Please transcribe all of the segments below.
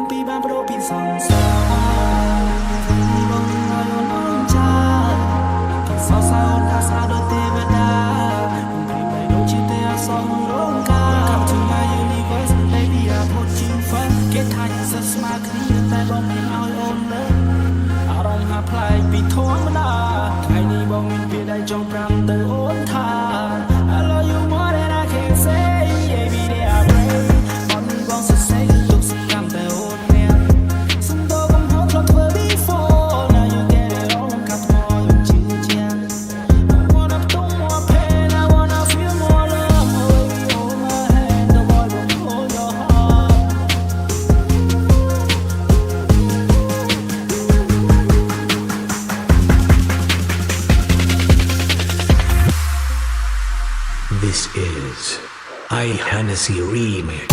ពីបានប្រពីសង្សារបងឲ្យអូនចាគេសរសើរថាស្អាតដូចទេវតាព្រមព្រៀងបីដូចជាទេអសររងការ Come to my universe baby I put you first គេថាយើងសិតស្មើគ្នាតែបងមិនឲ្យអូនលើអារម្មណ៍ហាប្លែកពីធម្មតាថ្ងៃនេះបងមានពាក្យដែលចង់ប្រាំទៅអូនថា I love you more than I can say every day I pray បងនេះបងសរសេរទុកសកម្មតែអូនមានសំដៅកំហុសធ្លាប់ធ្វើ before now you get it all កាត់មកយើងជឿជាក់ I wanna do more pain I wanna feel more love oh baby hold my hand the boy will hold your heart This is I Hennessy Remix.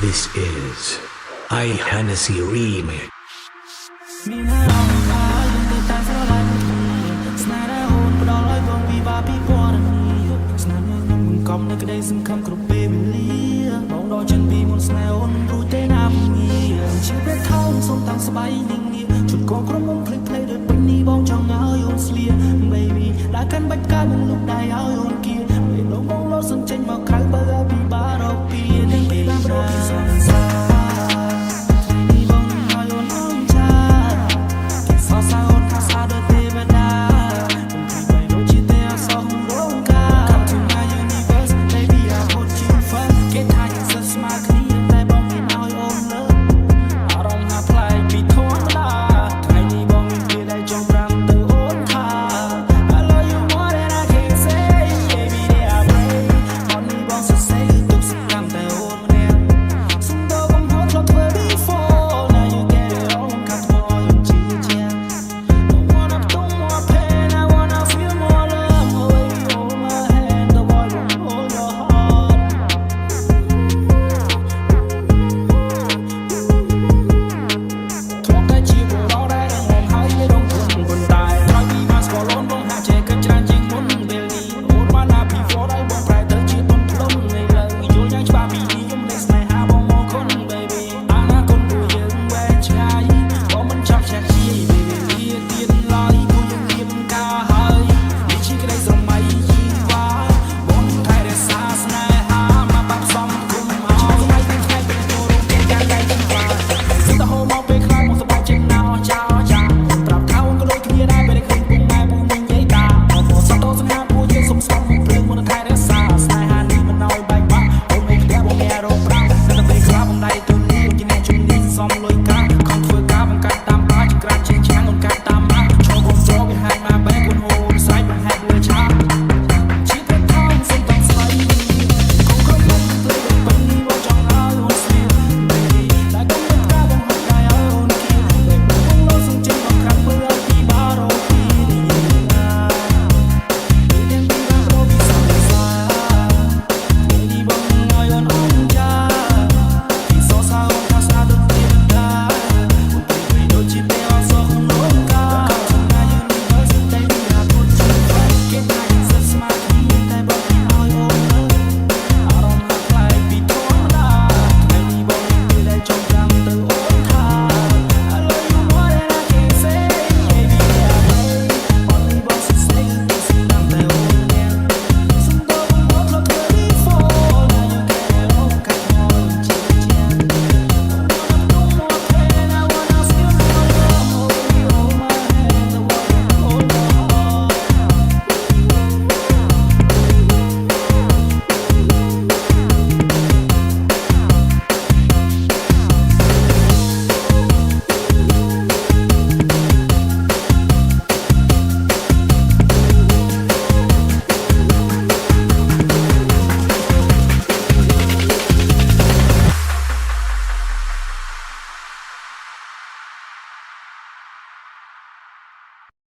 This is I Hennessy Remix. មានអារម្មណ៍ថាយើងទៅតែស្រឡាញ់គ្នាស្នេហ៍ដែលអូនផ្ដល់ឲ្យបងពីបាពីពណ៌នាស្នាមញញឹមបង្កប់នៅក្តីសង្ឃឹមគ្រប់